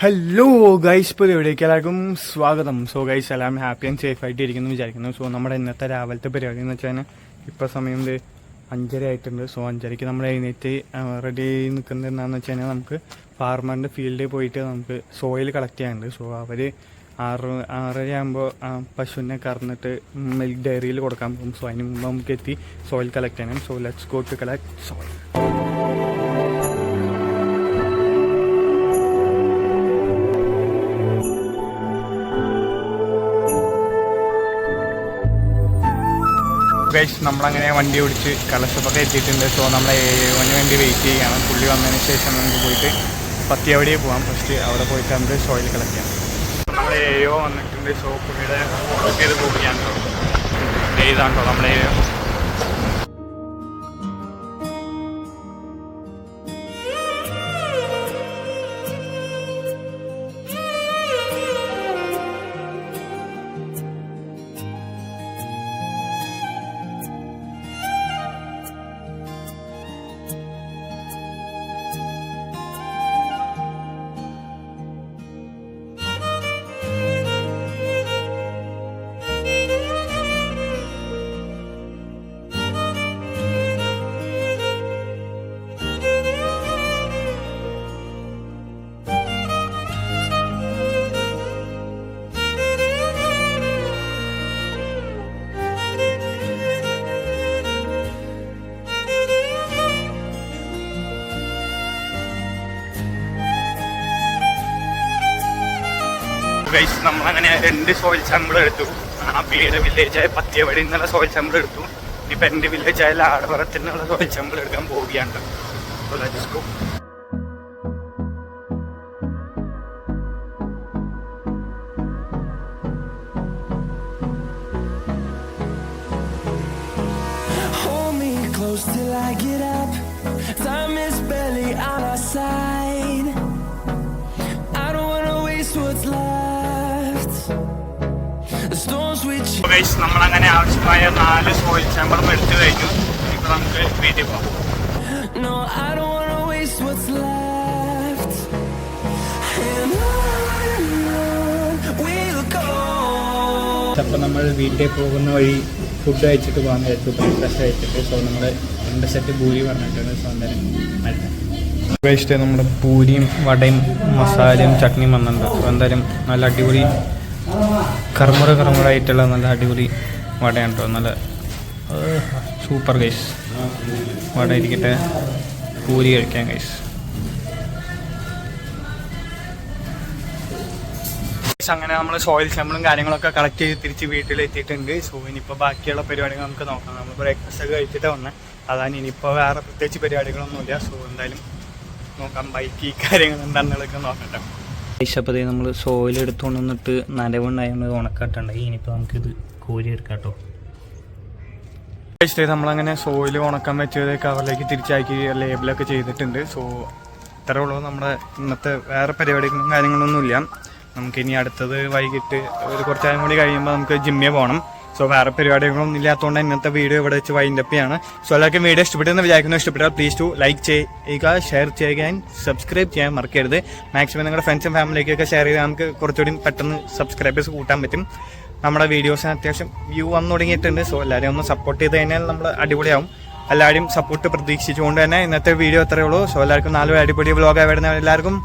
Hello guys, ഇപ്പോൾ എവിടേക്ക് എല്ലാവർക്കും സ്വാഗതം. സോ ഗൈസ്, എല്ലാം ഹാപ്പി ആൻഡ് സേഫ് ആയിട്ട് ഇരിക്കുന്നു വിചാരിക്കുന്നു. സോ നമ്മുടെ ഇന്നത്തെ രാവിലത്തെ പരിപാടി എന്ന് വെച്ചാൽ ഇപ്പോൾ സമയം 5:30 ആയിട്ടുണ്ട്. സോ 5:30ക്ക് നമ്മൾ എഴുന്നേറ്റ് റെഡി ആയി നിൽക്കുന്നത് എന്താണെന്ന് വെച്ച് കഴിഞ്ഞാൽ നമുക്ക് ഫാർമറിൻ്റെ ഫീൽഡിൽ പോയിട്ട് നമുക്ക് സോയിൽ കളക്ട് ചെയ്യാനുണ്ട്. സോ അവർ 6:30 ആകുമ്പോൾ പശുവിനെ കറന്നിട്ട് മിൽക്ക് ഡയറിയിൽ കൊടുക്കാൻ പോകും. സോ അതിന് മുമ്പ് നമുക്ക് എത്തി സോയിൽ കളക്ട് ചെയ്യണം. So let's go to collect soil. Guys, നമ്മളങ്ങനെ വണ്ടി ഓടിച്ച് കളശപ്പൊക്കെ എത്തിയിട്ടുണ്ട്. സോ നമ്മൾ ഏവന് വേണ്ടി വെയിറ്റ് ചെയ്യുകയാണ്. പുള്ളി വന്നതിന് ശേഷം നമുക്ക് പോയിട്ട് പത്തിയവടിയെ പോകാം. ഫസ്റ്റ് അവിടെ പോയിട്ട് നമുക്ക് സോയിൽ കളക്ട് ചെയ്യാം. നമ്മൾ ഏയോ വന്നിട്ടുണ്ട്. സോ പുള്ളിയുടെ ഫോട്ടോ ചെയ്ത് പോവുകയാണ്. ഇതാണോ നമ്മളെ ഏയോ. ഗൈസ്, നമ്മളങ്ങനെ 2 സോയിൽ സാമ്പിൾ എടുത്തു. അബിയുടെ വില്ലേജായ പത്തിയവടി എന്നുള്ള സോയിൽ സാമ്പിൾ എടുത്തു. ഇപ്പം എൻ്റെ വില്ലേജായ ലാടവറത്തിനുള്ള സോയിൽ സാമ്പിൾ എടുക്കാൻ പോവുകയാണ്. So let's go. Hold me close till I get up. Time is barely on our side. I don't wanna waste what's left. Guys, നമ്മളങ്ങനെ ആവശ്യമായ 4 സോയിൽ സാമ്പിളും എടുത്തു കഴിഞ്ഞു. ഇപ്പൊ നമുക്ക് വീട്ടിൽ പോകാം. No, I don't wanna waste what's left. And on we'll go. അപ്പോൾ നമ്മൾ വീട്ടിൽ പോകുന്ന വഴി ഫുഡ് കഴിച്ചിട്ട് പോകാൻ നേരത്ത് ബ്രേക്ക്ഫാസ്റ്റ് കഴിച്ചിട്ട്. സോ നമ്മൾ 2 സെറ്റ് പൂരി പറഞ്ഞിട്ടുണ്ട്. സോ എന്തായാലും കഴിച്ചിട്ട് നമ്മുടെ പൂരിയും വടയും മസാലയും ചട്നിയും വന്നിട്ടുണ്ട്. സോ എന്തായാലും നല്ല അടിപൊളി കറുമുറായിട്ടുള്ള നല്ല അടിപൊളി വടയാണ് കേട്ടോ. നല്ല സൂപ്പർ ഗൈസ്. വട ഇരിക്കട്ടെ, പൂരി കഴിക്കാം ഗൈസ്. അങ്ങനെ നമ്മൾ സോയിൽ സാമ്പിളും കാര്യങ്ങളൊക്കെ കളക്ട് ചെയ്ത് തിരിച്ച് വീട്ടിലെത്തിയിട്ടുണ്ട്. സോ ഇനിയിപ്പോൾ ബാക്കിയുള്ള പരിപാടികൾ നമുക്ക് നോക്കാം. നമ്മൾ ബ്രേക്ക്ഫാസ്റ്റ് ഒക്കെ കഴിച്ചിട്ട് വന്നത് അതാണ്. ഇനിയിപ്പോൾ വേറെ പ്രത്യേകിച്ച് പരിപാടികളൊന്നുമില്ല. സോ എന്തായാലും നോക്കാം ബൈക്ക് ഈ കാര്യങ്ങൾ എന്താണെന്നുള്ളതൊക്കെ നോക്കട്ടെ. അപ്പോൾ നമ്മൾ സോയിൽ എടുത്തുകൊണ്ട് വന്നിട്ട് നനവുണ്ടായത് ഉണക്കാട്ടുണ്ടായി. ഇനിയിപ്പോൾ നമുക്കിത് കോരി എടുക്കാം കേട്ടോ. നമ്മളങ്ങനെ സോയിൽ ഉണക്കാൻ വെച്ചത് കവറിലേക്ക് തിരിച്ചാക്കി ലേബിളൊക്കെ ചെയ്തിട്ടുണ്ട്. സോ ഇത്രേ ഉള്ളൂ. നമ്മുടെ ഇന്നത്തെ വേറെ പരിപാടികളും കാര്യങ്ങളൊന്നുമില്ല. നമുക്കിനി അടുത്തത് വൈകിട്ട് കുറച്ച് നേരം കൂടി കഴിയുമ്പോൾ നമുക്ക് ജിമ്മിൽ പോകണം. സോ വേറെ പരിപാടികളൊന്നും ഇല്ലാത്തതുകൊണ്ട് ഇന്നത്തെ വീഡിയോ ഇവിടെ വെച്ച് വൈൻഡപ്പ് ചെയ്യാണ്. സോ എല്ലാവർക്കും വീഡിയോ ഇഷ്ടപ്പെട്ടെന്ന് വിചാരിക്കുന്നു. ഇഷ്ടപ്പെട്ടാൽ പ്ലീസ് ടു ലൈക്ക് ചെയ്യുക, ഷെയർ ചെയ്യുക, സബ്സ്ക്രൈബ് ചെയ്യാൻ മറക്കരുത്. മാക്സിമം നിങ്ങളുടെ ഫ്രണ്ട്സും ഫാമിലിക്കൊക്കെ ഷെയർ ചെയ്താൽ നമുക്ക് കുറച്ചുകൂടി പെട്ടെന്ന് സബ്സ്ക്രൈബേഴ്സ് കൂട്ടാൻ പറ്റും. നമ്മുടെ വീഡിയോസിന് അത്യാവശ്യം വ്യൂ വന്നു തുടങ്ങിയിട്ടുണ്ട്. സോ എല്ലാവരും ഒന്ന് സപ്പോർട്ട് ചെയ്ത് കഴിഞ്ഞാൽ നമ്മൾ അടിപൊളിയാവും. എല്ലാവരും സപ്പോർട്ട് പ്രതീക്ഷിച്ചുകൊണ്ട് തന്നെ ഇന്നത്തെ വീഡിയോ അത്രയേ ഉള്ളൂ. സോ എല്ലാവർക്കും 4 അടിപൊളി വ്ലോഗായി വരുന്ന എല്ലാവർക്കും